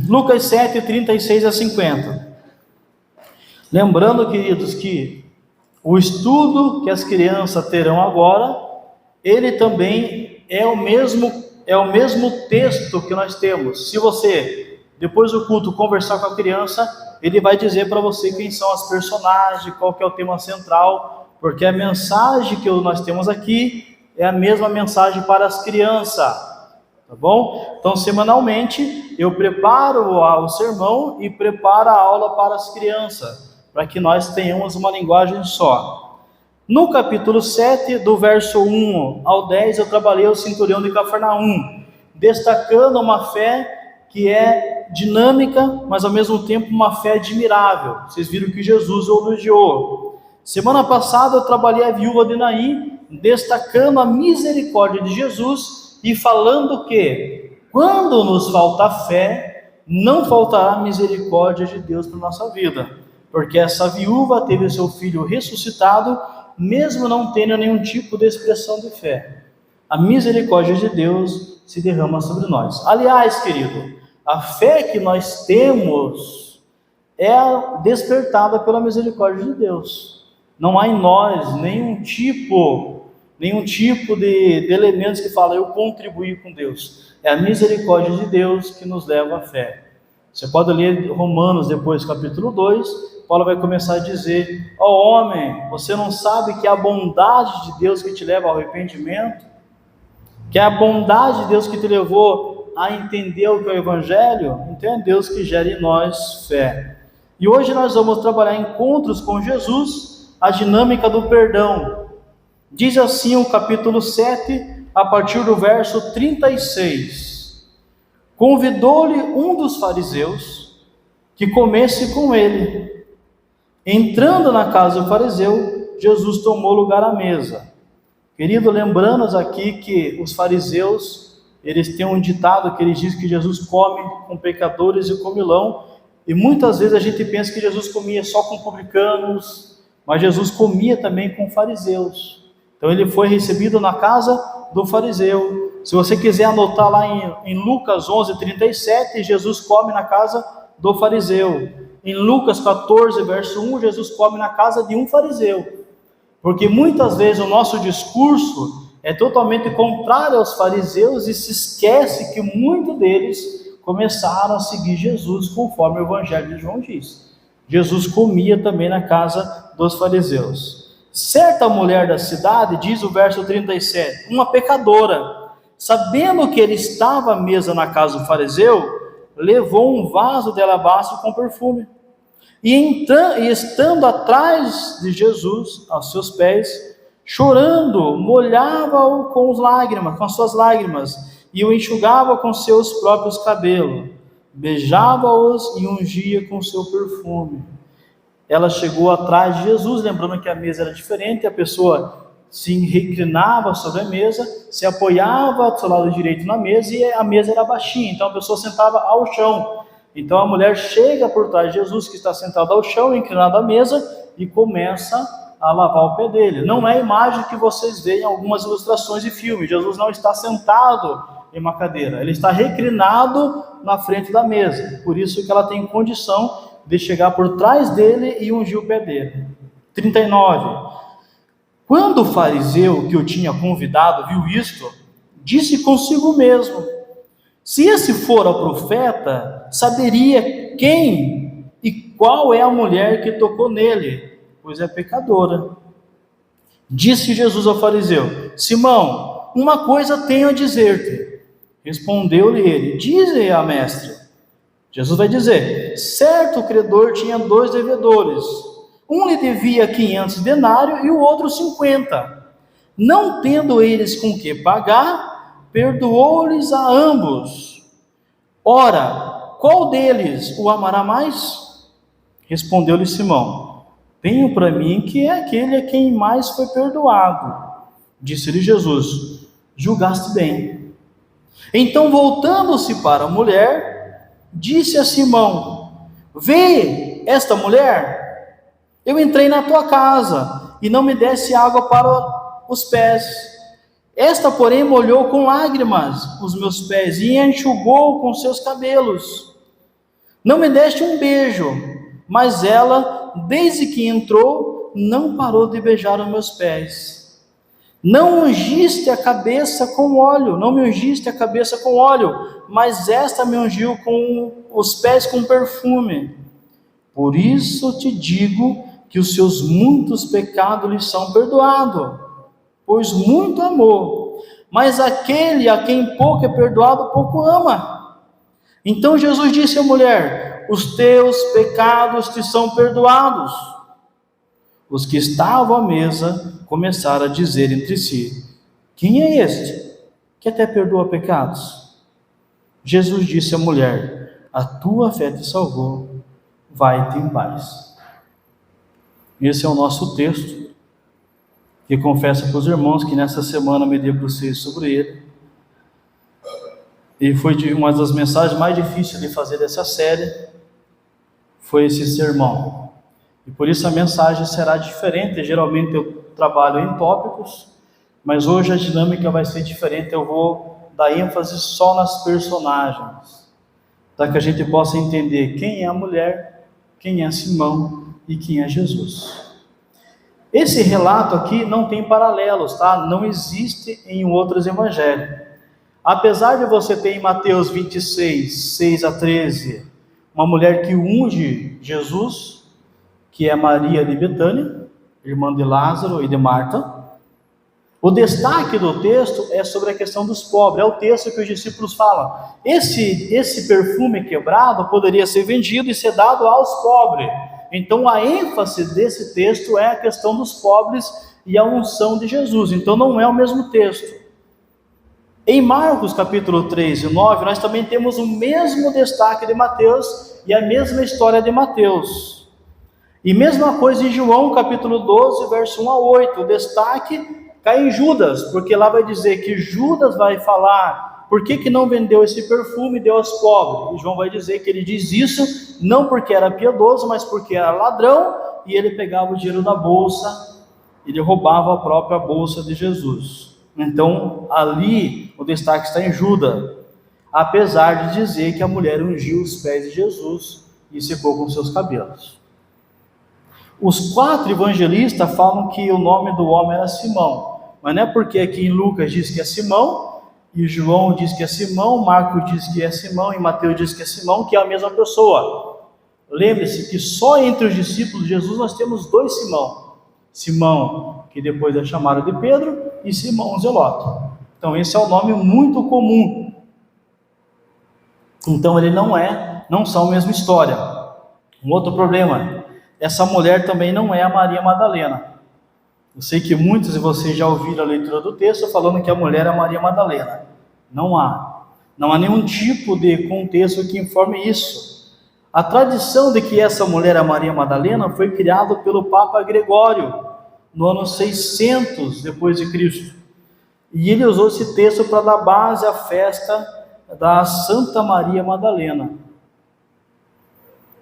Lucas 7, 36 a 50. Lembrando, queridos, que o estudo que as crianças terão agora, ele também é o mesmo texto que nós temos. Se você, depois do culto, conversar com a criança, ele vai dizer para você quem são as personagens, qual que é o tema central, porque a mensagem que nós temos aqui é a mesma mensagem para as crianças, tá bom? Então, semanalmente, eu preparo o sermão e preparo a aula para as crianças, para que nós tenhamos uma linguagem só. No capítulo 7, do verso 1 ao 10, eu trabalhei o centurião de Cafarnaum, destacando uma fé que é dinâmica, mas ao mesmo tempo uma fé admirável. Vocês viram que Jesus elogiou. Semana passada eu trabalhei a viúva de Naim, destacando a misericórdia de Jesus e falando que quando nos falta fé, não faltará misericórdia de Deus para a nossa vida, porque essa viúva teve seu filho ressuscitado, mesmo não tendo nenhum tipo de expressão de fé. A misericórdia de Deus se derrama sobre nós. Aliás, querido, a fé que nós temos é despertada pela misericórdia de Deus. Não há em nós nenhum tipo de elementos que fala eu contribuí com Deus. É a misericórdia de Deus que nos leva à fé. Você pode ler Romanos depois, capítulo 2, Paulo vai começar a dizer: ó homem, você não sabe que é a bondade de Deus que te leva ao arrependimento? Que é a bondade de Deus que te levou a entender o que é o Evangelho? Então é Deus que gera em nós fé. E hoje nós vamos trabalhar encontros com Jesus, a dinâmica do perdão. Diz assim o capítulo 7, a partir do verso 36. Convidou-lhe um dos fariseus que comesse com ele. Entrando na casa do fariseu, Jesus tomou lugar à mesa. Querido, lembrando-nos aqui que os fariseus, eles têm um ditado que eles dizem que Jesus come com pecadores e comilão, e muitas vezes a gente pensa que Jesus comia só com publicanos, mas Jesus comia também com fariseus. Então ele foi recebido na casa do fariseu. Se você quiser anotar lá em Lucas 11, 37, Jesus come na casa do fariseu. Em Lucas 14, verso 1, Jesus come na casa de um fariseu. Porque muitas vezes o nosso discurso é totalmente contrário aos fariseus e se esquece que muitos deles começaram a seguir Jesus conforme o Evangelho de João diz. Jesus comia também na casa dos fariseus. Certa mulher da cidade, diz o verso 37, uma pecadora, sabendo que ele estava à mesa na casa do fariseu, levou um vaso de alabastro com perfume. E estando atrás de Jesus, aos seus pés, chorando, molhava-o com as suas lágrimas, e o enxugava com seus próprios cabelos, beijava-os e ungia com seu perfume. Ela chegou atrás de Jesus, lembrando que a mesa era diferente, a pessoa se reclinava sobre a mesa, se apoiava do seu lado direito na mesa, e a mesa era baixinha, então a pessoa sentava ao chão. Então a mulher chega por trás de Jesus, que está sentado ao chão, inclinado à mesa, e começa a lavar o pé dele. Não é a imagem que vocês veem em algumas ilustrações de filme. Jesus não está sentado em uma cadeira, ele está reclinado na frente da mesa. Por isso que ela tem condição de chegar por trás dele e ungir o pé dele. 39. Quando o fariseu que o tinha convidado viu isto, disse consigo mesmo: se esse fora o profeta, saberia quem e qual é a mulher que tocou nele, pois é pecadora. Disse Jesus ao fariseu: Simão, uma coisa tenho a dizer-te. Respondeu-lhe ele: dize a mestre. Jesus vai dizer: certo credor tinha 2 devedores. Um lhe devia 500 denários e o outro 50. Não tendo eles com que pagar, perdoou-lhes a ambos. Ora, qual deles o amará mais? Respondeu-lhe Simão: tenho para mim que é aquele a quem mais foi perdoado. Disse-lhe Jesus: julgaste bem. Então, voltando-se para a mulher, disse a Simão: vê esta mulher? Eu entrei na tua casa e não me desse água para os pés. Esta, porém, molhou com lágrimas os meus pés e enxugou com seus cabelos. Não me deste um beijo. Mas ela, desde que entrou, não parou de beijar os meus pés. Não ungiste a cabeça com óleo, não me ungiste a cabeça com óleo, mas esta me ungiu com os pés com perfume. Por isso te digo que os seus muitos pecados lhes são perdoados, pois muito amou. Mas aquele a quem pouco é perdoado, pouco ama. Então Jesus disse à mulher: os teus pecados te são perdoados. Os que estavam à mesa começaram a dizer entre si: quem é este que até perdoa pecados? Jesus disse à mulher: a tua fé te salvou, vai-te em paz. Esse é o nosso texto, que confesso para os irmãos que nessa semana me debrucei sobre ele, e foi uma das mensagens mais difíceis de fazer dessa série, foi esse sermão. E por isso a mensagem será diferente. Geralmente eu trabalho em tópicos, mas hoje a dinâmica vai ser diferente. Eu vou dar ênfase só nas personagens, para que a gente possa entender quem é a mulher, quem é Simão e quem é Jesus. Esse relato aqui não tem paralelos, tá? Não existe em outros evangelhos. Apesar de você ter em Mateus 26, 6 a 13, uma mulher que unge Jesus, que é Maria de Betânia, irmã de Lázaro e de Marta, o destaque do texto é sobre a questão dos pobres. É o texto que os discípulos falam: esse perfume quebrado poderia ser vendido e ser dado aos pobres. Então a ênfase desse texto é a questão dos pobres e a unção de Jesus. Então não é o mesmo texto. Em Marcos capítulo 3 e 9, nós também temos o mesmo destaque de Mateus e a mesma história de Mateus. E mesma coisa em João capítulo 12, verso 1 a 8, o destaque cai em Judas, porque lá vai dizer que Judas vai falar por que não vendeu esse perfume e deu aos pobres. E João vai dizer que ele diz isso não porque era piedoso, mas porque era ladrão, e ele pegava o dinheiro da bolsa, ele roubava a própria bolsa de Jesus. Então ali o destaque está em Judas, apesar de dizer que a mulher ungiu os pés de Jesus e secou com seus cabelos. Os 4 evangelistas falam que o nome do homem era Simão, mas não é porque aqui em Lucas diz que é Simão, e João diz que é Simão, Marcos diz que é Simão, e Mateus diz que é Simão, que é a mesma pessoa. Lembre-se que só entre os discípulos de Jesus nós temos 2 Simão. Simão, que depois é chamado de Pedro, e Simão Zelote. Então esse é um nome muito comum. Então ele não são a mesma história. Um outro problema: essa mulher também não é a Maria Madalena. Eu sei que muitos de vocês já ouviram a leitura do texto falando que a mulher é a Maria Madalena. Não há nenhum tipo de contexto que informe isso. A tradição de que essa mulher é a Maria Madalena foi criada pelo Papa Gregório no ano 600 depois de Cristo. E ele usou esse texto para dar base à festa da Santa Maria Madalena.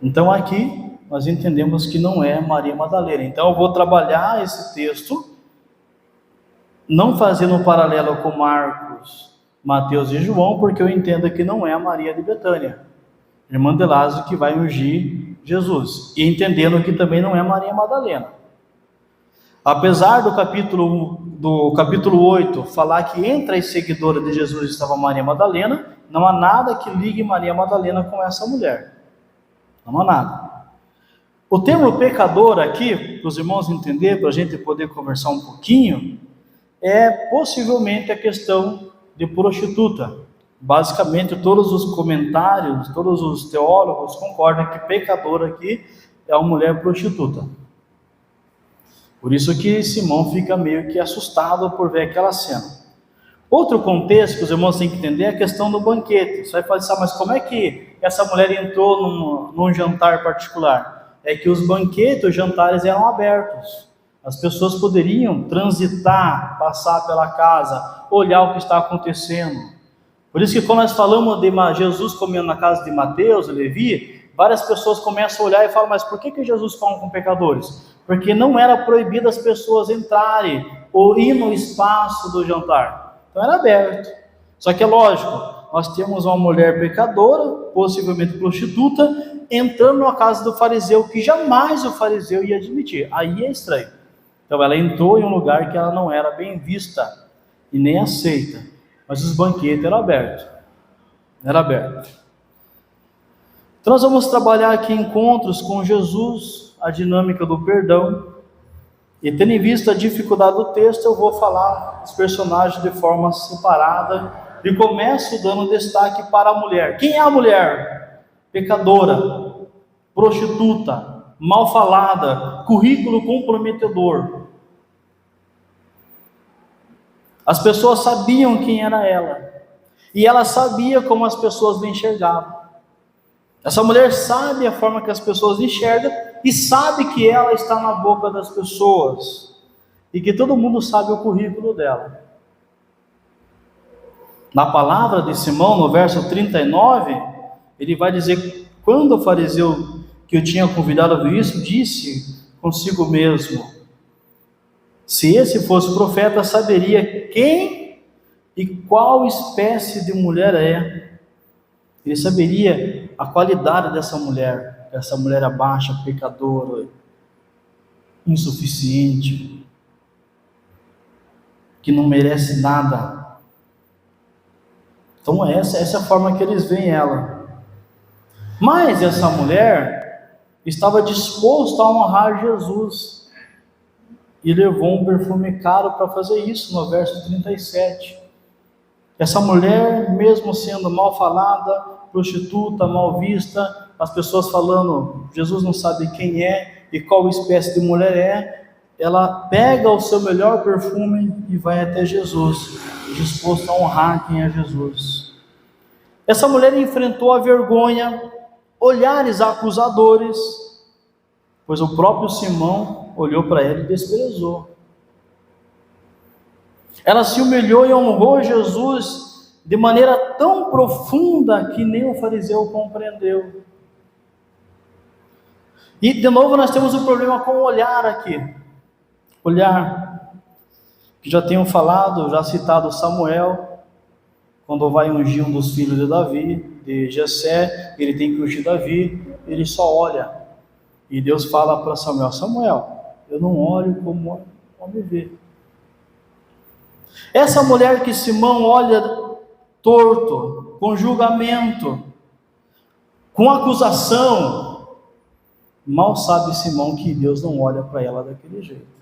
Então aqui nós entendemos que não é Maria Madalena. Então eu vou trabalhar esse texto, não fazendo um paralelo com Marcos, Mateus e João, porque eu entendo que não é a Maria de Betânia, irmã de Lázaro, que vai ungir Jesus, e entendendo que também não é Maria Madalena. Apesar do capítulo 8 falar que entre as seguidoras de Jesus estava Maria Madalena, não há nada que ligue Maria Madalena com essa mulher. Não há nada. O termo pecador aqui, para os irmãos entenderem, para a gente poder conversar um pouquinho, é possivelmente a questão de prostituta. Basicamente, todos os comentários, todos os teólogos concordam que pecador aqui é uma mulher prostituta. Por isso que Simão fica meio que assustado por ver aquela cena. Outro contexto que os irmãos têm que entender é a questão do banquete. Você vai falar assim: mas como é que essa mulher entrou num jantar particular? É que os banquetes, os jantares eram abertos. As pessoas poderiam transitar, passar pela casa, olhar o que está acontecendo. Por isso que quando nós falamos de Jesus comendo na casa de Mateus e Levi, várias pessoas começam a olhar e falam: mas por que Jesus come com pecadores? Porque não era proibido as pessoas entrarem ou ir no espaço do jantar. Então era aberto. Só que é lógico, nós temos uma mulher pecadora, possivelmente prostituta, entrando na casa do fariseu, que jamais o fariseu ia admitir. Aí é estranho. Então ela entrou em um lugar que ela não era bem vista e nem aceita, mas os banquetes eram abertos. Era aberto. Então nós vamos trabalhar aqui encontros com Jesus, a dinâmica do perdão. E tendo em vista a dificuldade do texto, eu vou falar os personagens de forma separada. E começo dando destaque para a mulher. Quem é a mulher? Pecadora, prostituta, mal falada, currículo comprometedor. As pessoas sabiam quem era ela. E ela sabia como as pessoas lhe enxergavam. Essa mulher sabe a forma que as pessoas enxergam e sabe que ela está na boca das pessoas. E que todo mundo sabe o currículo dela. Na palavra de Simão, no verso 39, ele vai dizer que quando o fariseu que o tinha convidado a ver isso, disse consigo mesmo: se esse fosse profeta, saberia quem e qual espécie de mulher é. Ele saberia a qualidade dessa mulher. Essa mulher é baixa, pecadora, insuficiente, que não merece nada. Então essa é a forma que eles veem ela. Mas essa mulher estava disposta a honrar Jesus e levou um perfume caro para fazer isso, no verso 37. Essa mulher, mesmo sendo mal falada, prostituta, mal vista, as pessoas falando, Jesus não sabe quem é e qual espécie de mulher é, ela pega o seu melhor perfume e vai até Jesus, disposto a honrar quem é Jesus. Essa mulher enfrentou a vergonha, olhares acusadores, pois o próprio Simão olhou para ela e desprezou. Ela se humilhou e honrou Jesus de maneira tão profunda que nem o fariseu compreendeu. E de novo nós temos um problema com o olhar aqui. Olhar, que já tenho falado, já citado Samuel, quando vai ungir um dos filhos de Davi, de Jessé, ele tem que ungir Davi, ele só olha. E Deus fala para Samuel: Samuel, eu não olho como o homem vê. Essa mulher que Simão olha torto, com julgamento, com acusação, mal sabe Simão que Deus não olha para ela daquele jeito.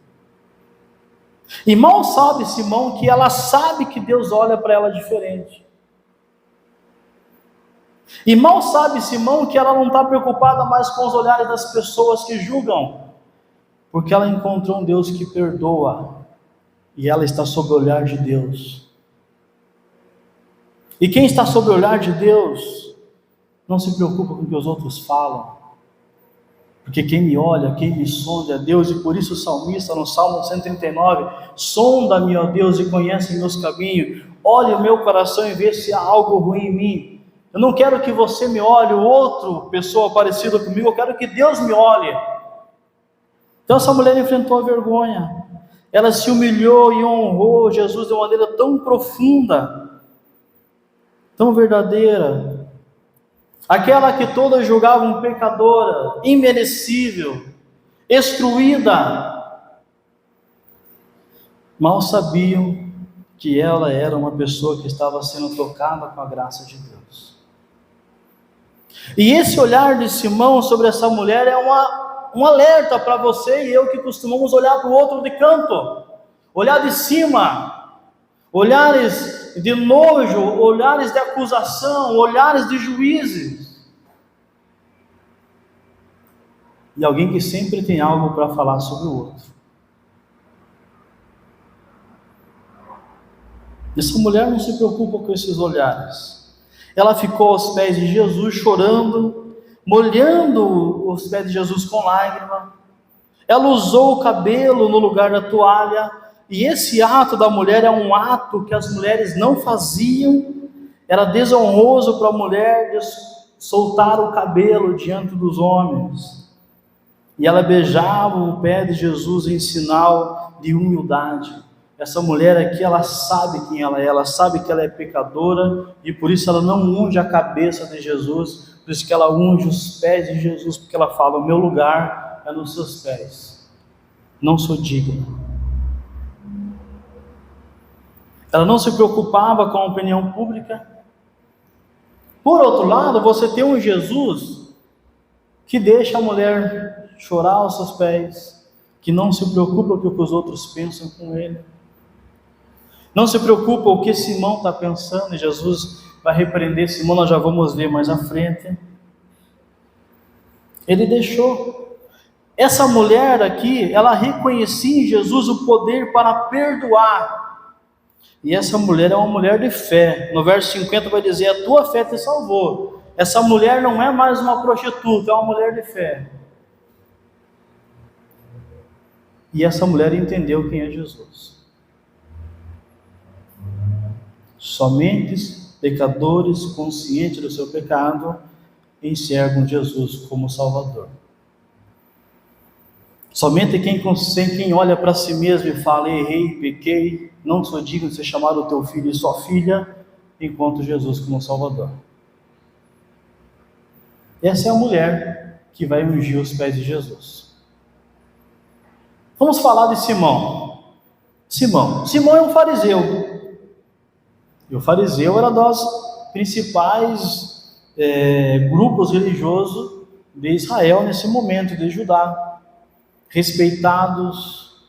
E mal sabe Simão que ela sabe que Deus olha para ela diferente. E mal sabe Simão que ela não está preocupada mais com os olhares das pessoas que julgam, porque ela encontrou um Deus que perdoa, e ela está sob o olhar de Deus. E quem está sob o olhar de Deus, não se preocupa com o que os outros falam, porque quem me olha, quem me sonda é Deus. E por isso o salmista no Salmo 139, sonda-me, ó Deus, e conhece meus caminhos, olhe o meu coração e vê se há algo ruim em mim. Eu não quero que você me olhe, outra pessoa parecida comigo, eu quero que Deus me olhe. Então essa mulher enfrentou a vergonha, ela se humilhou e honrou Jesus de uma maneira tão profunda, tão verdadeira. Aquela que todas julgavam pecadora, imerecível, excluída, mal sabiam que ela era uma pessoa que estava sendo tocada com a graça de Deus. E esse olhar de Simão sobre essa mulher é um alerta para você e eu que costumamos olhar para o outro de canto, olhar de cima, olhares de nojo, olhares de acusação, olhares de juízes. E alguém que sempre tem algo para falar sobre o outro. Essa mulher não se preocupa com esses olhares. Ela ficou aos pés de Jesus chorando, molhando os pés de Jesus com lágrima. Ela usou o cabelo no lugar da toalha. E esse ato da mulher é um ato que as mulheres não faziam. Era desonroso para a mulher soltar o cabelo diante dos homens. E ela beijava o pé de Jesus em sinal de humildade. Essa mulher aqui, ela sabe quem ela sabe que ela é pecadora, e por isso ela não unge a cabeça de Jesus, Por isso que ela unge os pés de Jesus, porque ela fala: o meu lugar é nos seus pés, não sou digna. Ela não se preocupava com a opinião pública. Por outro lado, você tem um Jesus que deixa a mulher chorar aos seus pés, que não se preocupa com o que os outros pensam com ele, não se preocupa o que Simão está pensando, e Jesus vai repreender Simão, nós já vamos ver mais à frente. Ele deixou. Essa mulher aqui, ela reconhecia em Jesus o poder para perdoar. E essa mulher é uma mulher de fé. No verso 50 vai dizer: a tua fé te salvou. Essa mulher não é mais uma prostituta, é uma mulher de fé. E essa mulher entendeu quem é Jesus. Somente pecadores conscientes do seu pecado enxergam Jesus como Salvador. Somente quem olha para si mesmo e fala: errei, pequei, não sou digno de ser chamado teu filho e sua filha, encontra Jesus como Salvador. Essa é a mulher que vai ungir os pés de Jesus. Vamos falar de Simão. Simão é um fariseu. E o fariseu era dos principais grupos religiosos de Israel nesse momento, de Judá. Respeitados,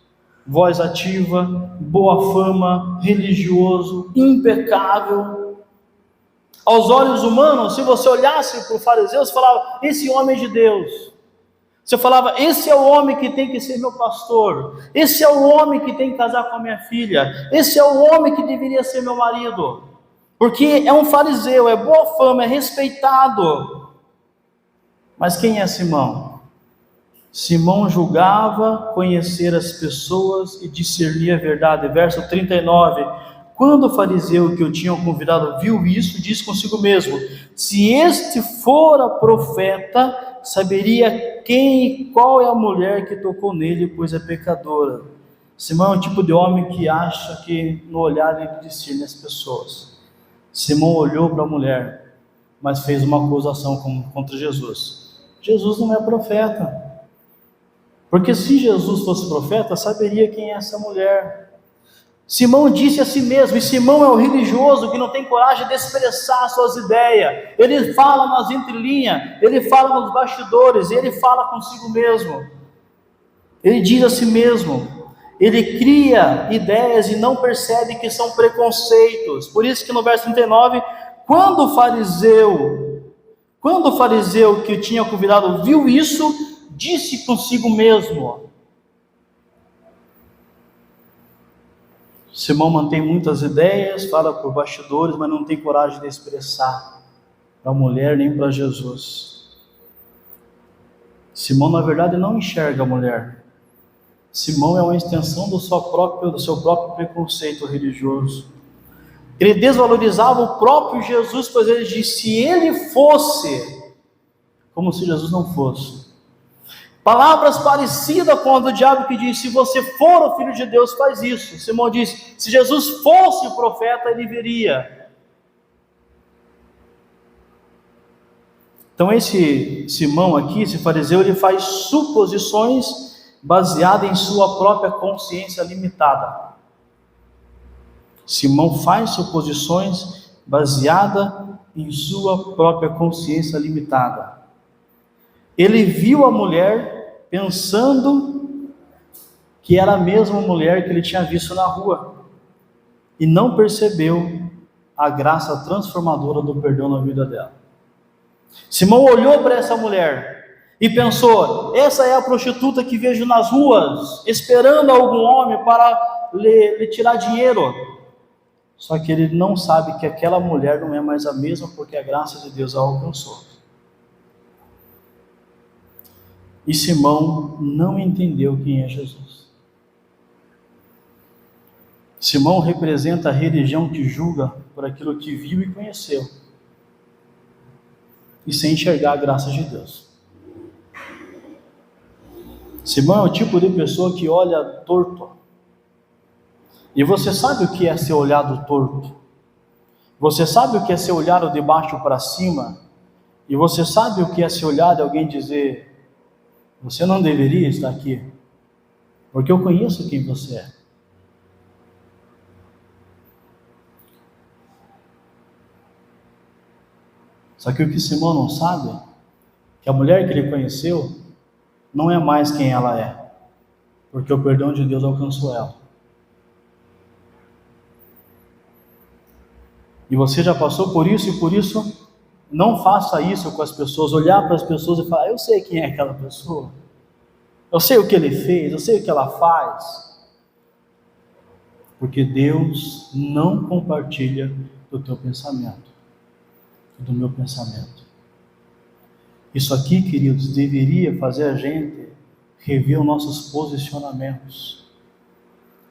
voz ativa, boa fama, religioso, impecável. Aos olhos humanos, se você olhasse para o fariseu, você falava: esse homem é de Deus. Você falava: esse é o homem que tem que ser meu pastor. Esse é o homem que tem que casar com a minha filha. Esse é o homem que deveria ser meu marido. Porque é um fariseu, é boa fama, é respeitado. Mas quem é Simão? Simão julgava conhecer as pessoas e discernir a verdade. Verso 39. Quando o fariseu que o tinha convidado viu isso, disse consigo mesmo: se este fora profeta, saberia quem e qual é a mulher que tocou nele, pois é pecadora. Simão é o tipo de homem que acha que no olhar ele discerne as pessoas. Simão olhou para a mulher, mas fez uma acusação contra Jesus. Jesus não é profeta. Porque se Jesus fosse profeta, saberia quem é essa mulher. Simão disse a si mesmo, e Simão é o religioso que não tem coragem de expressar suas ideias. Ele fala nas entrelinhas, ele fala nos bastidores, ele fala consigo mesmo. Ele diz a si mesmo, ele cria ideias e não percebe que são preconceitos. Por isso que no verso 39, quando o fariseu que o tinha convidado viu isso, disse consigo mesmo. Simão mantém muitas ideias, fala por bastidores, mas não tem coragem de expressar para a mulher nem para Jesus. Simão, na verdade, não enxerga a mulher. Simão é uma extensão do seu próprio preconceito religioso. Ele desvalorizava o próprio Jesus, pois ele disse: se ele fosse, como se Jesus não fosse. Palavras parecidas com a do diabo que diz: se você for o Filho de Deus, faz isso. Simão diz: se Jesus fosse o profeta, ele viria. Então esse Simão aqui, esse fariseu, ele faz suposições baseadas em sua própria consciência limitada. Simão faz suposições baseadas em sua própria consciência limitada. Ele viu a mulher pensando que era a mesma mulher que ele tinha visto na rua e não percebeu a graça transformadora do perdão na vida dela. Simão olhou para essa mulher e pensou: essa é a prostituta que vejo nas ruas, esperando algum homem para lhe tirar dinheiro. Só que ele não sabe que aquela mulher não é mais a mesma, porque a graça de Deus a alcançou. E Simão não entendeu quem é Jesus. Simão representa a religião que julga por aquilo que viu e conheceu, e sem enxergar a graça de Deus. Simão é o tipo de pessoa que olha torto. E você sabe o que é ser olhado torto? Você sabe o que é ser olhado de baixo para cima? E você sabe o que é ser olhado e alguém dizer: você não deveria estar aqui, porque eu conheço quem você é. Só que o que Simão não sabe, que a mulher que ele conheceu não é mais quem ela é, porque o perdão de Deus alcançou ela. E você já passou por isso, e por isso não faça isso com as pessoas, olhar para as pessoas e falar: eu sei quem é aquela pessoa, eu sei o que ele fez, eu sei o que ela faz, porque Deus não compartilha do teu pensamento, do meu pensamento. Isso aqui, queridos, deveria fazer a gente rever os nossos posicionamentos.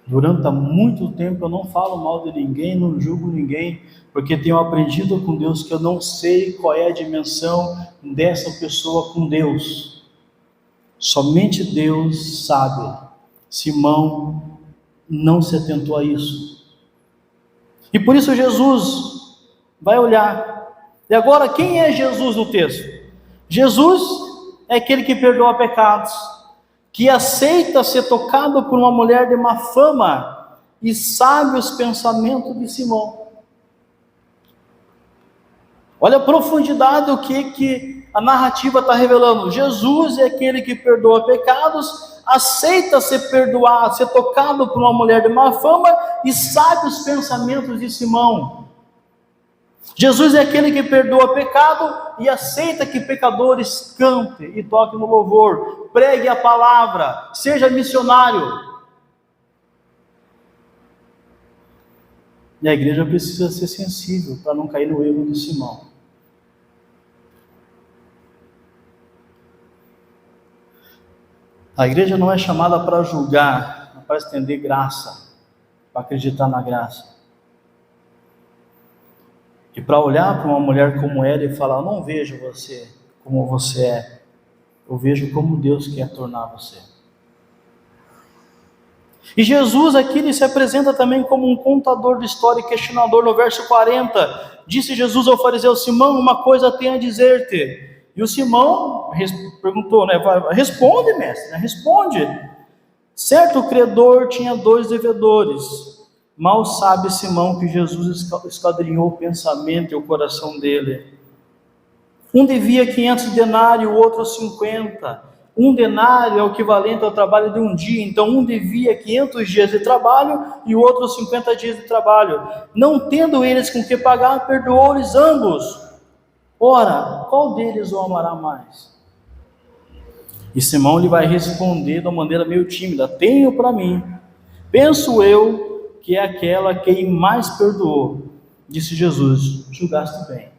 Durante muito tempo eu não falo mal de ninguém, não julgo ninguém, porque tenho aprendido com Deus que eu não sei qual é a dimensão dessa pessoa com Deus. Somente Deus sabe. Simão não se atentou a isso. E por isso Jesus vai olhar. E agora, quem é Jesus no texto? Jesus é aquele que perdoa pecados, que aceita ser tocado por uma mulher de má fama e sabe os pensamentos de Simão. Olha a profundidade do que a narrativa está revelando. Jesus é aquele que perdoa pecados, aceita ser perdoado, ser tocado por uma mulher de má fama e sabe os pensamentos de Simão. Jesus é aquele que perdoa pecado e aceita que pecadores cantem e toquem no louvor, pregue a palavra, seja missionário. E a igreja precisa ser sensível para não cair no erro de Simão. A igreja não é chamada para julgar, para estender graça, para acreditar na graça. E para olhar para uma mulher como ela e falar: eu não vejo você como você é, eu vejo como Deus quer tornar você. E Jesus aqui ele se apresenta também como um contador de história e questionador. No verso 40, disse Jesus ao fariseu Simão: uma coisa tenho a dizer-te. E o Simão perguntou, responde, mestre, responde. Certo credor tinha 2 devedores. Mal sabe Simão que Jesus esquadrinhou o pensamento e o coração dele. Um devia 500 denários, o outro 50. Um denário é o equivalente ao trabalho de um dia. Então um devia 500 dias de trabalho e o outro 50 dias de trabalho. Não tendo eles com que pagar, perdoou-lhes ambos. Ora, qual deles o amará mais? E Simão lhe vai responder de uma maneira meio tímida: tenho para mim, penso eu, que é aquela quem mais perdoou. Disse Jesus: julgaste bem.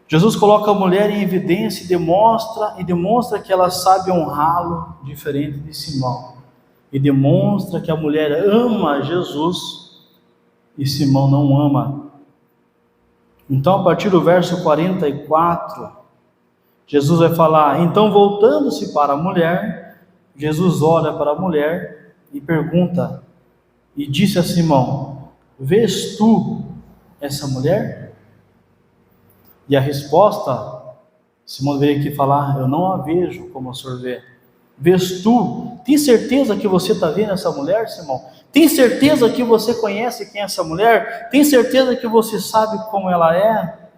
Jesus coloca a mulher em evidência e demonstra que ela sabe honrá-lo, diferente de Simão. E demonstra que a mulher ama Jesus e Simão não ama. Então, a partir do verso 44, Jesus vai falar: então, voltando-se para a mulher, Jesus olha para a mulher e pergunta, e disse a Simão: vês tu essa mulher? E a resposta, Simão veio aqui falar: eu não a vejo como o senhor vê. Vês tu? Tem certeza que você está vendo essa mulher, Simão? Tem certeza que você conhece quem é essa mulher? Tem certeza que você sabe como ela é?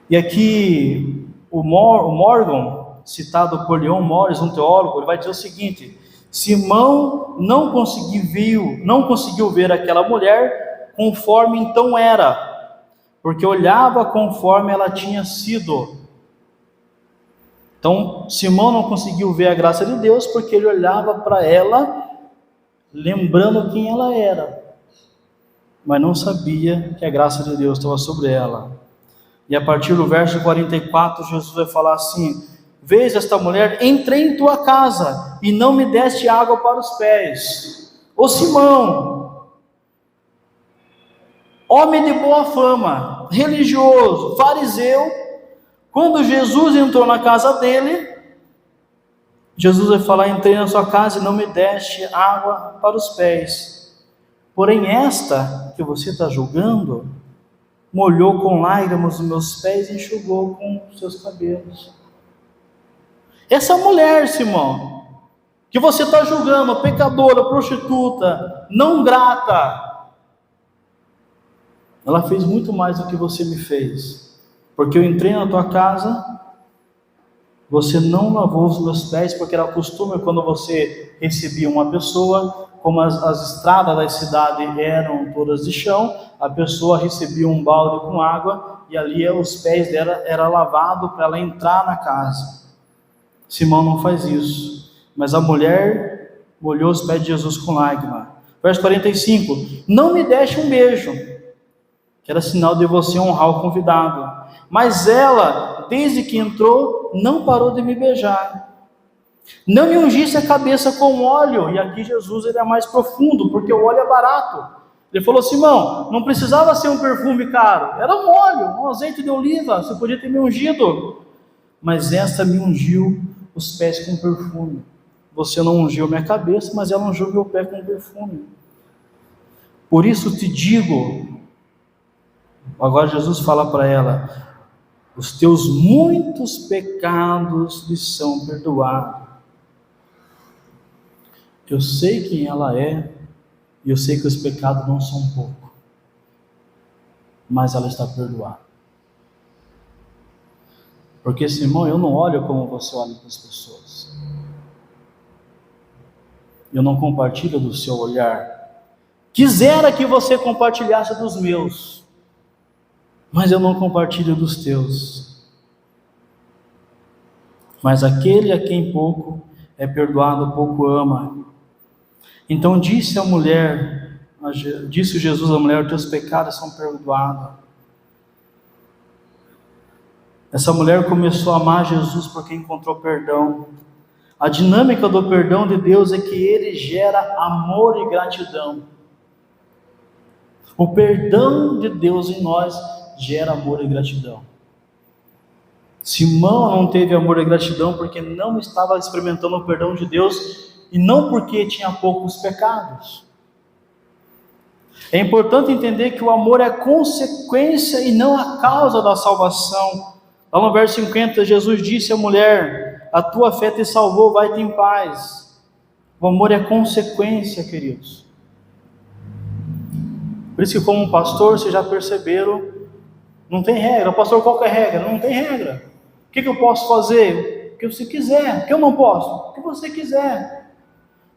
E aqui o Morgan, citado por Leon Morris, um teólogo, ele vai dizer o seguinte: Simão não conseguiu ver aquela mulher conforme então era, porque olhava conforme ela tinha sido. Então, Simão não conseguiu ver a graça de Deus porque ele olhava para ela lembrando quem ela era, mas não sabia que a graça de Deus estava sobre ela. E a partir do verso 44, Jesus vai falar assim: vês esta mulher, entrei em tua casa e não me deste água para os pés. Ô Simão, homem de boa fama, religioso, fariseu, quando Jesus entrou na casa dele, Jesus vai falar: entrei na sua casa e não me deste água para os pés. Porém esta que você está julgando, molhou com lágrimas os meus pés e enxugou com os seus cabelos. Essa mulher, Simão, que você está julgando, pecadora, prostituta, não grata, ela fez muito mais do que você me fez, porque eu entrei na tua casa, você não lavou os meus pés, porque era costume quando você recebia uma pessoa, como as estradas da cidade eram todas de chão, a pessoa recebia um balde com água, e ali os pés dela eram lavados para ela entrar na casa. Simão não faz isso, mas a mulher molhou os pés de Jesus com lágrima. Verso 45, não me deixe um beijo, que era sinal de você honrar o convidado, mas ela, desde que entrou, não parou de me beijar. Não me ungisse a cabeça com óleo, e aqui Jesus ele é mais profundo, porque o óleo é barato. Ele falou, Simão, não precisava ser um perfume caro, era um óleo, um azeite de oliva, você podia ter me ungido, mas esta me ungiu os pés com perfume. Você não ungiu minha cabeça, mas ela ungiu meu pé com perfume. Por isso te digo, agora Jesus fala para ela, os teus muitos pecados lhe são perdoados. Eu sei quem ela é, e eu sei que os pecados não são pouco, mas ela está perdoada. Porque, Simão, eu não olho como você olha para as pessoas. Eu não compartilho do seu olhar. Quisera que você compartilhasse dos meus, mas eu não compartilho dos teus. Mas aquele a quem pouco é perdoado, pouco ama. Então disse Jesus à mulher, teus pecados são perdoados. Essa mulher começou a amar Jesus porque encontrou perdão. A dinâmica do perdão de Deus é que ele gera amor e gratidão. O perdão de Deus em nós gera amor e gratidão. Simão não teve amor e gratidão porque não estava experimentando o perdão de Deus e não porque tinha poucos pecados. É importante entender que o amor é consequência e não a causa da salvação. Lá no verso 50, Jesus disse à mulher, a tua fé te salvou, vai-te em paz. O amor é consequência, queridos. Por isso que como pastor, vocês já perceberam, não tem regra. Pastor, qual que é a regra? Não tem regra. O que eu posso fazer? O que você quiser. O que eu não posso? O que você quiser.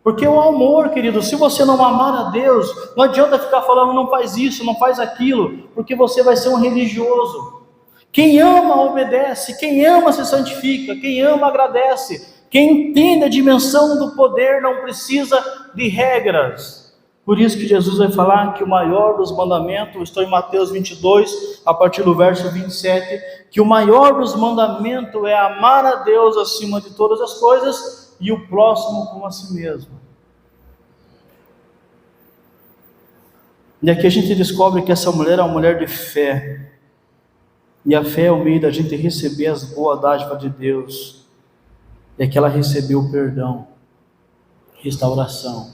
Porque o amor, querido, se você não amar a Deus, não adianta ficar falando, não faz isso, não faz aquilo, porque você vai ser um religioso. Quem ama obedece, quem ama se santifica, quem ama agradece, quem entende a dimensão do poder não precisa de regras. Por isso que Jesus vai falar que o maior dos mandamentos, estou em Mateus 22, a partir do verso 27, que o maior dos mandamentos é amar a Deus acima de todas as coisas, e o próximo como a si mesmo. E aqui a gente descobre que essa mulher é uma mulher de fé. E a fé é o meio da gente receber as boas dádivas de Deus. E que ela recebeu o perdão, restauração.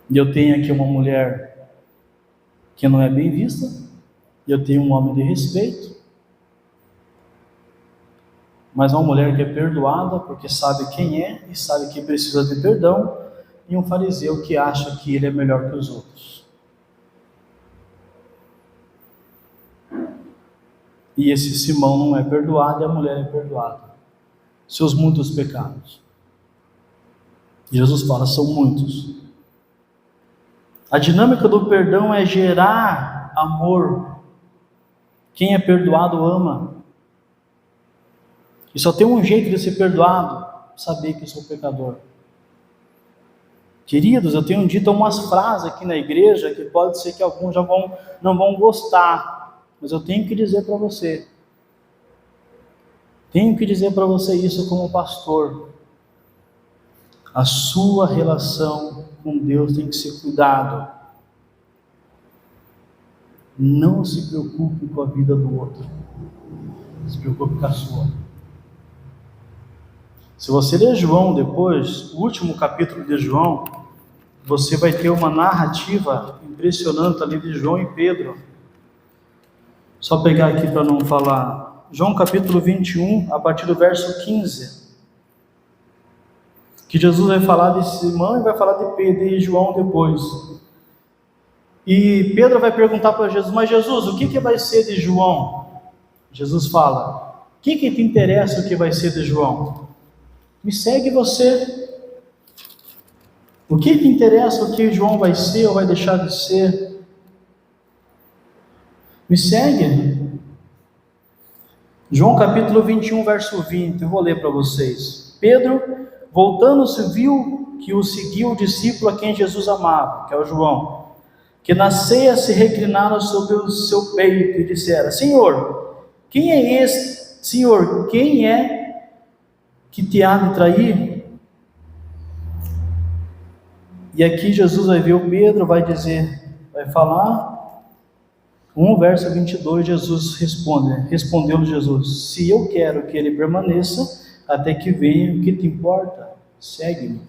E eu tenho aqui uma mulher que não é bem vista. E eu tenho um homem de respeito. Mas uma mulher que é perdoada, porque sabe quem é e sabe que precisa de perdão, e um fariseu que acha que ele é melhor que os outros. E esse Simão não é perdoado e a mulher é perdoada. Seus muitos pecados. Jesus fala, são muitos. A dinâmica do perdão é gerar amor. Quem é perdoado ama. E só tem um jeito de ser perdoado, saber que eu sou pecador. Queridos, eu tenho dito umas frases aqui na igreja, que pode ser que alguns já não vão gostar, mas eu tenho que dizer para você. Tenho que dizer para você isso como pastor. A sua relação com Deus tem que ser cuidado. Não se preocupe com a vida do outro. Se preocupe com a sua. Se você ler João depois, o último capítulo de João, você vai ter uma narrativa impressionante ali de João e Pedro. Só pegar aqui para não falar. João capítulo 21, a partir do verso 15. Que Jesus vai falar de Simão e vai falar de Pedro e João depois. E Pedro vai perguntar para Jesus: mas Jesus, o que vai ser de João? Jesus fala: o que te interessa o que vai ser de João? Me segue você. O que te interessa o que João vai ser ou vai deixar de ser? Me segue. João capítulo 21, verso 20, eu vou ler para vocês. Pedro, voltando-se, viu que o seguiu o discípulo a quem Jesus amava, que é o João, que na ceia se reclinara sobre o seu peito e dissera: Senhor, quem é esse? Senhor, quem é que te há de trair? E aqui Jesus vai ver o Pedro, vai falar, verso 22, Jesus respondeu-lhe Jesus: se eu quero que ele permaneça até que venha, o que te importa? Segue-me.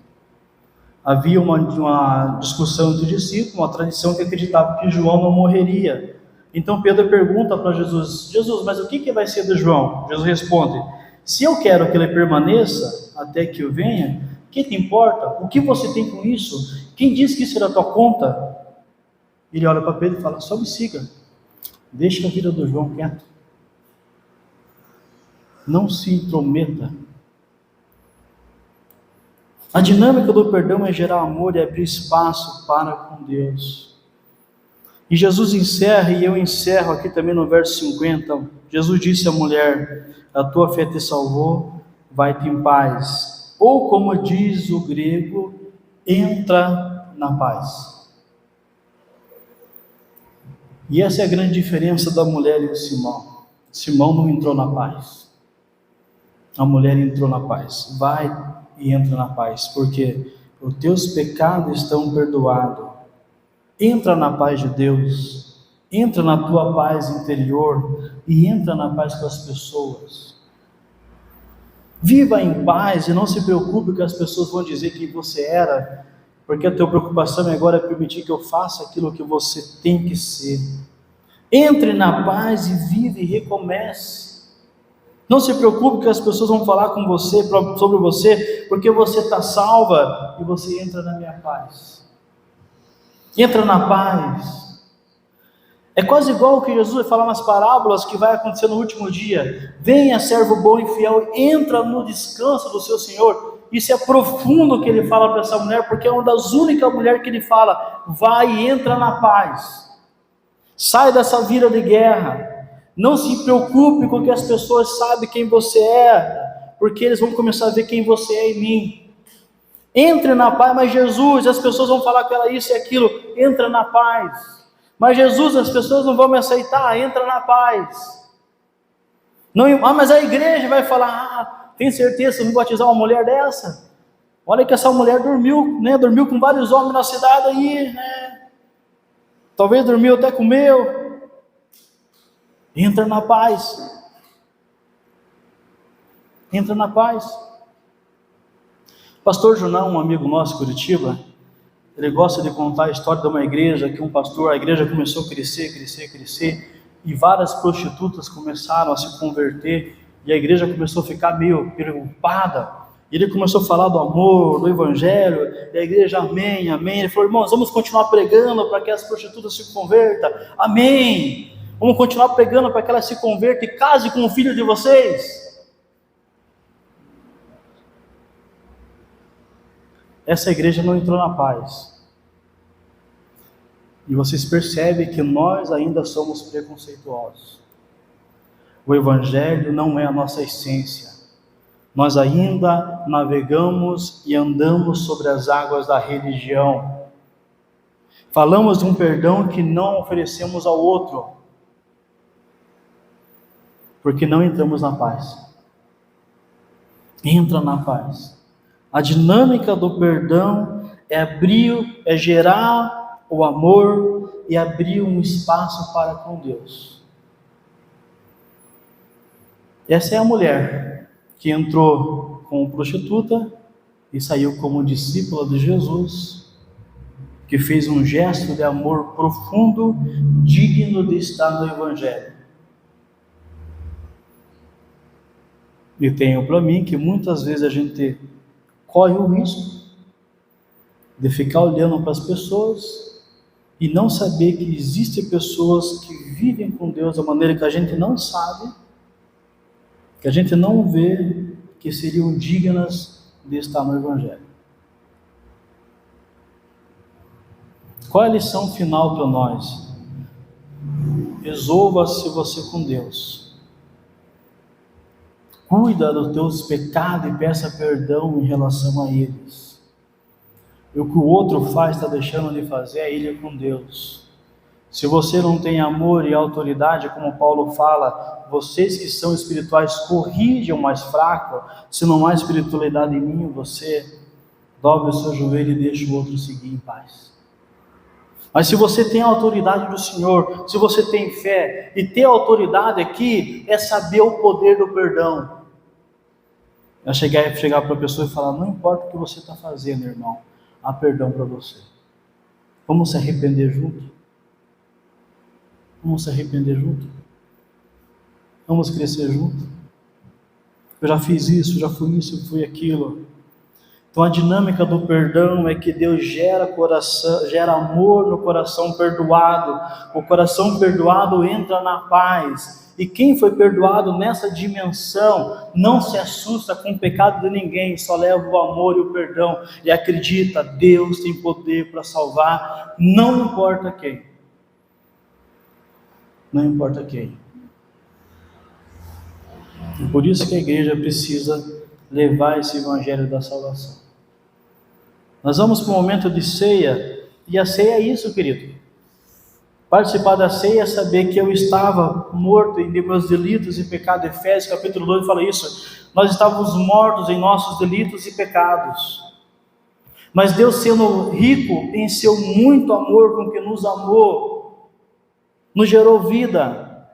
Havia uma discussão entre os discípulos, uma tradição que acreditava que João não morreria. Então Pedro pergunta para Jesus: Jesus, mas o que vai ser de João? Jesus responde: se eu quero que ele permaneça até que eu venha, o que te importa? O que você tem com isso? Quem disse que isso era da tua conta? Ele olha para Pedro e fala: só me siga. Deixa a vida do João quieto. Não se intrometa. A dinâmica do perdão é gerar amor e abrir espaço para com Deus. E Jesus encerra, e eu encerro aqui também no verso 50. Jesus disse à mulher: a tua fé te salvou, vai-te em paz. Ou como diz o grego, entra na paz. E essa é a grande diferença da mulher e do Simão. Simão não entrou na paz. A mulher entrou na paz. Vai e entra na paz, porque os teus pecados estão perdoados. Entra na paz de Deus. Entra na tua paz interior e entra na paz com as pessoas. Viva em paz e não se preocupe que as pessoas vão dizer quem você era, porque a tua preocupação agora é permitir que eu faça aquilo que você tem que ser. Entre na paz e vive e recomece. Não se preocupe que as pessoas vão falar com você, sobre você, porque você está salva e você entra na minha paz. Entra na paz. É quase igual o que Jesus vai falar nas parábolas que vai acontecer no último dia. Venha, servo bom e fiel, entra no descanso do seu Senhor. Isso é profundo o que ele fala para essa mulher, porque é uma das únicas mulheres que ele fala: vai e entra na paz. Sai dessa vida de guerra. Não se preocupe com o que as pessoas sabem quem você é, porque eles vão começar a ver quem você é em mim. Entre na paz. Mas Jesus, as pessoas vão falar com ela isso e aquilo. Entra na paz. Mas Jesus, as pessoas não vão me aceitar. Entra na paz. Não, mas a igreja vai falar: tem certeza que eu vou batizar uma mulher dessa? Olha que essa mulher dormiu, né? Dormiu com vários homens na cidade aí, né? Talvez dormiu até com o meu. Entra na paz. Entra na paz. Pastor Junão, um amigo nosso em Curitiba, ele gosta de contar a história de uma igreja, que a igreja começou a crescer, e várias prostitutas começaram a se converter, e a igreja começou a ficar meio preocupada, e ele começou a falar do amor, do evangelho, e a igreja, amém, amém. Ele falou: irmãos, vamos continuar pregando para que as prostitutas se convertam, amém. Vamos continuar pregando para que elas se convertam e casem com o filho de vocês. Essa igreja não entrou na paz. E vocês percebem que nós ainda somos preconceituosos. O evangelho não é a nossa essência. Nós ainda navegamos e andamos sobre as águas da religião. Falamos de um perdão que não oferecemos ao outro, porque não entramos na paz. Entra na paz. A dinâmica do perdão é gerar o amor e abrir um espaço para com Deus. Essa é a mulher que entrou como prostituta e saiu como discípula de Jesus. que fez um gesto de amor profundo, digno de estar no Evangelho. E tenho para mim que muitas vezes a gente corre o risco de ficar olhando para as pessoas e não saber que existem pessoas que vivem com Deus da maneira que a gente não sabe, que a gente não vê, que seriam dignas de estar no Evangelho. Qual é a lição final para nós? Resolva-se você com Deus. Cuida dos teus pecados e peça perdão em relação a eles. E o que o outro faz, está deixando de fazer, é ele com Deus. Se você não tem amor e autoridade, como Paulo fala, vocês que são espirituais, corrijam o mais fraco. Se não há espiritualidade em mim, você dobre o seu joelho e deixa o outro seguir em paz. Mas se você tem a autoridade do Senhor, se você tem fé, e ter autoridade aqui é saber o poder do perdão. É chegar para a pessoa e falar: não importa o que você está fazendo, irmão, há perdão para você. Vamos se arrepender junto? Vamos se arrepender junto? Vamos crescer junto? Eu já fiz isso, já fui isso, fui aquilo. Então a dinâmica do perdão é que Deus gera amor no coração perdoado. O coração perdoado entra na paz. E quem foi perdoado nessa dimensão não se assusta com o pecado de ninguém, só leva o amor e o perdão e acredita: Deus tem poder para salvar, não importa quem. Não importa quem. E por isso que a igreja precisa levar esse evangelho da salvação. Nós vamos para um momento de ceia, e a ceia é isso, querido. Participar da ceia é saber que eu estava morto em meus delitos e pecados. Efésios capítulo 2 fala isso. Nós estávamos mortos em nossos delitos e pecados. Mas Deus, sendo rico em seu muito amor com que nos amou, nos gerou vida,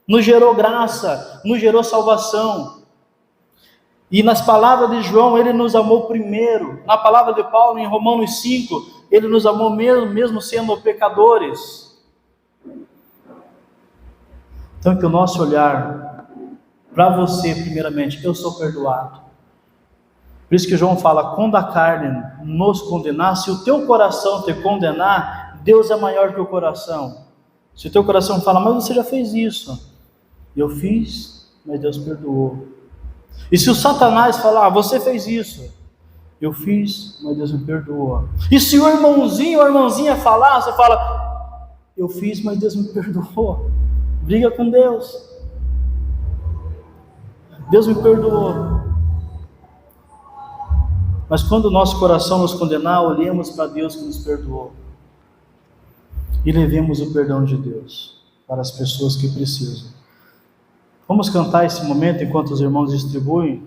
nos gerou graça, nos gerou salvação. E nas palavras de João, ele nos amou primeiro. Na palavra de Paulo, em Romanos 5, ele nos amou mesmo sendo pecadores. Então que o nosso olhar para você, primeiramente: eu sou perdoado. Por isso que João fala: quando a carne nos condenar, se o teu coração te condenar, Deus é maior que o coração. Se o teu coração fala: mas você já fez isso. Eu fiz, mas Deus perdoou. E se o Satanás falar: você fez isso. Eu fiz, mas Deus me perdoou. E se o irmãozinho ou a irmãzinha falar, você fala: eu fiz, mas Deus me perdoou. Briga com Deus. Deus me perdoou. Mas quando o nosso coração nos condenar, olhemos para Deus que nos perdoou. E levemos o perdão de Deus para as pessoas que precisam. Vamos cantar esse momento enquanto os irmãos distribuem.